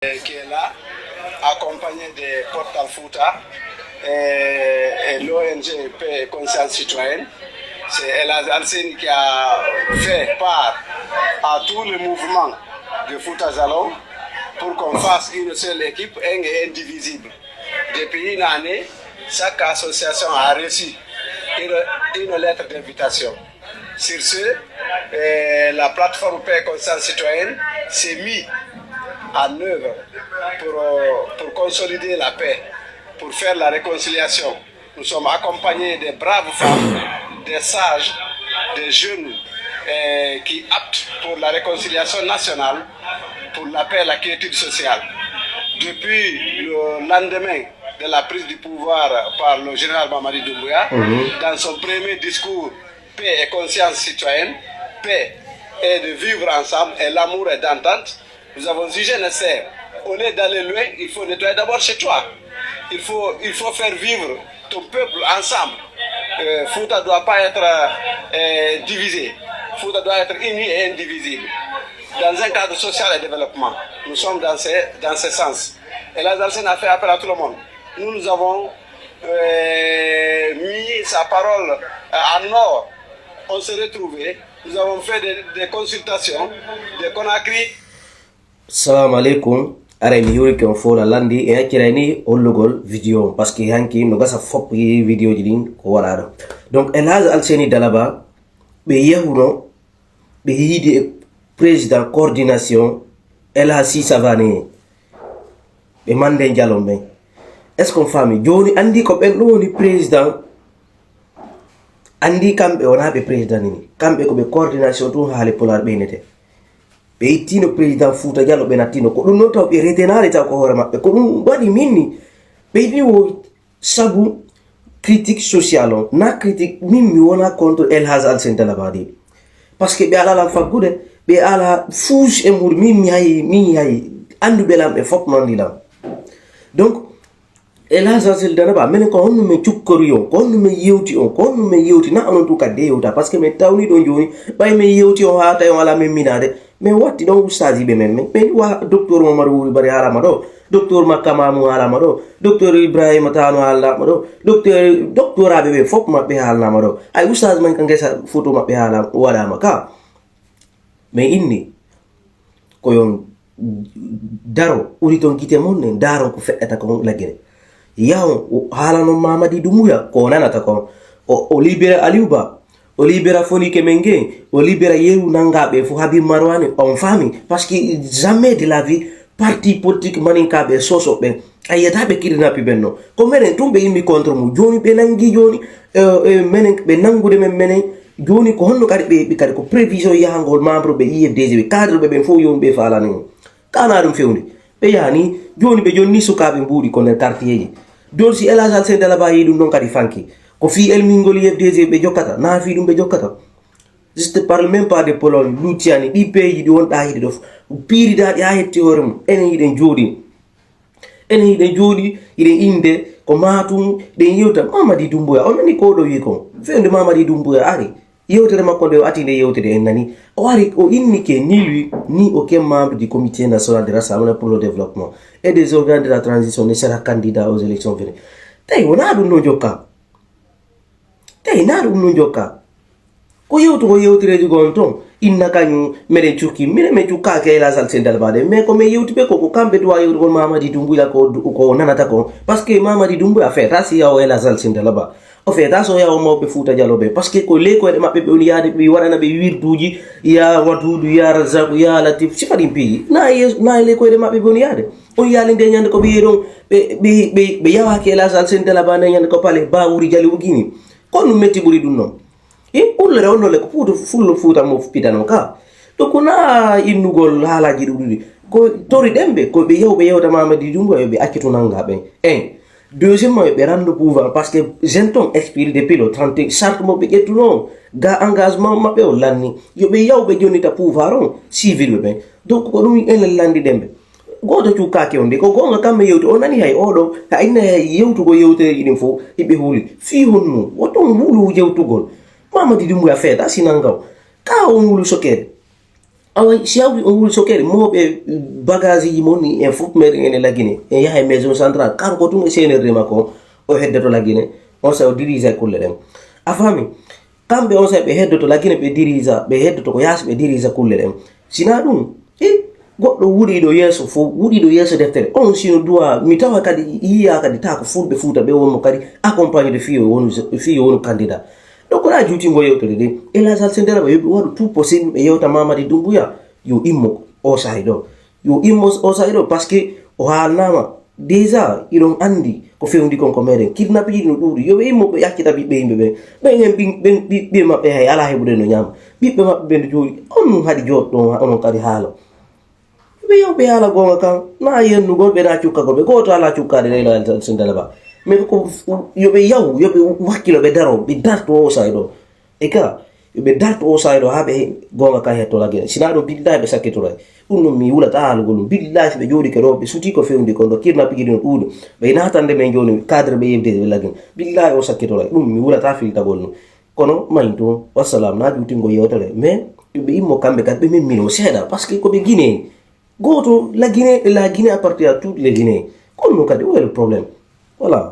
qui est là, accompagné des Portal Fouta et l'ONG Paix et Conscience Citoyenne. C'est Elhadj Alseny qui a fait part à tout le mouvement de Fouta Jalon pour qu'on fasse une seule équipe et indivisible. Depuis une année, chaque association a reçu une lettre d'invitation. Sur ce, la plateforme Paix et Conscience Citoyenne s'est mise en œuvre pour consolider la paix, pour faire la réconciliation. Nous sommes accompagnés des braves femmes, des sages, des jeunes qui optent pour la réconciliation nationale, pour la paix et la quiétude sociale. Depuis le lendemain de la prise du pouvoir par le général Mamadi Doumbouya, dans son premier discours Paix et conscience citoyenne, paix et de vivre ensemble et l'amour et d'entente, nous avons jugé nécessaire. Au lieu d'aller loin, il faut nettoyer d'abord chez toi. Il faut faire vivre ton peuple ensemble. Fouta ne doit pas être divisé. Fouta doit être uni et indivisible. Dans un cadre social et développement, nous sommes dans ce sens. Et Elhadj Alseny a fait appel à tout le monde. Nous avons mis sa parole en or. On s'est retrouvés. Nous avons fait des consultations, des Conakry. Salam alaikum. Araymi yuri ke on fola landi e akirani ollugol video parce que hanki no gasa fop yi video jidin ko warado. Donc Elhadj Alseny Dalaba be yahuno be yidi président coordination Elhadji Savane be mande jalombe. Est-ce qu'on famille joni andi ko ben do ni président andi kambe wona be président ni kambe ko be coordination to haale polar be nete be tino président Fouta Jallo be natino ko dum non taw be retenare taw ko hore mabbe ko dum wadi minni be di wo sabu critique sociale na critique mimmi wona contre Elhadj Alseny Dalaba di parce que be ala la fagude be ala fouche e mur mimmi hay andu belam e fop man dilam. Donc Elhadj Alseny Dalaba men ko honno me ciukkoru yon ko honno me yewti on ko honno me yewti na onon to kadde yewta parce que me tawni don joni bay me yewti on haata yon ala me minade me watti don ustazi be men me wa docteur Mamadou Wuri bari hala mado docteur Makama mu hala mado docteur Ibrahima Tano hala mado docteur abe fop mabbe hala mado ay ustaz man kan gesa photo mabbe hala wala maka me inni ko yon daro uri ton kite mon daro ko feeta ko lagere yaw hala no Mamadi Doumbouya ko nanata ko o libera Aliouba o libera Fonike Mengue o libera yeru nangabe fu Habib Marwane on famille parce que jamais de la vie parti politique maninkabe soso be ayata be kidnap benno ko menen tumbe yimmi contre mu joni be nangi joni menen be nangude menen joni ko honno kadi be kadi ko prévision yahangol membre be IFDG be cadre be fo yombe falani kana dum fewndi be yani joni be jonni sukabe mbudi ko ner quartier ji don si Elhadj Alseny Dalaba yi dum don kadi fanki ko fi elmingol IFDG be jokkata na fi dum be jokkata. Je te parle même pas de Pologne Luciani di pays di won da hidi dof piri da ya hetti horum enen yiden jodi yiden inde ko matum de yewta Mamadi Doumbouya on ni ko do wi ko fende Mamadi Doumbouya ari yewtere makko de atinde yewtere en nani o ari o inni ke ni lui ni aucun membre du comité national de rassemblement pour le développement et des organes de la transition ne sera candidat aux élections venues. Tay wona dum no jokka tay na dum no jokka ko yewtere ji gon ton inna kanyu mere chuki me chuka ke Elhadj Alseny Dalaba de mais ko me yewti be ko kambe do yewti gon Mamadi Doumbouya ko nanata ko parce que Mamadi Doumbouya fait asi ya Elhadj Alseny Dalaba o feta so ya o mawbe Fouta Jallo be parce que ko le ko de mabbe be on yaade bi warana be wirduji ya watudu ya Razak ya Latif sifadi pi na le ko de mabbe be on yaade o yaale de nyande ko be yedon be yawa ke Elhadj Alseny Dalaba de nyande ko pale ba wuri jali wugini ko no metti buri dum non e ulle onno le ko fullo Fouta mo pitano ka to ko na innugol halaji dudi ko tori dembe ko be yewta Mamadi Doumbouya be akito nanga be deuxièmement be rendre pouvoir parce que jenton expire depuis le 30 charte mo be getuno ga engagement mabbe o lanni yo be yawbe jonita pouvoir on civil be donc ko dum en landi dembe goto cukake onde ko gonga kambe yewti onani hay odo ha inna yewtugo yewtere idin fo ibe huli fi honno woton wulu yewtugol Mamadi Doumbouya feta sinangaw ka on wulu sokede awa siawi on wul sokere mobe bagage yi moni en fuk mer en la Guinée en yahay maison centrale kan ko tum sene rema ko o heddato la Guinée on sa dirige ko len afami kambe on sa be heddato la Guinée be dirige be heddato ko yas be dirige ko len sina dum goddo wuri do yeso fo wuri do yeso deftere on sino duwa mi tawa kadi iya kadi ta ko fulbe futa be won kadi accompagner de fiyo won candidat donc la juuti ngo yewtode de ela sal sendera be wadu tout possible e yewta Mamadi Doumbouya yo immo o saydo yo immo o saydo parce que o halnama déjà ilon andi ko fewndi kon ko meren kidnappi no duri yo be immo be yakkita bi be yimbe be ngem bi mabbe hay ala hebude no nyam bibbe mabbe be jooyi on hadi joddo on kadi haalo be yo be ala gonga kan na yennu go be na cukka go be goto ala cukkade de la sendela ba mais ko yobe yaw yobe wakkilo be daro be darto o saydo e ka yobe darto o saydo habe gonga ka hetto la Guinée sina do billahi be sakito ray unno mi wula taal golum billahi be jodi ke robe suti ko fewndi ko do kirna pigi no duudo be natande men joni cadre be yebde be la Guinée billahi o sakito ray dum mi wula ta fil tagol no kono mayto wassalam na juti ngo yewtale mais be immo kambe kat be min mino seda parce que ko be Guinée goto la Guinée appartient à toutes les Guinéens kono kadi o le problème voilà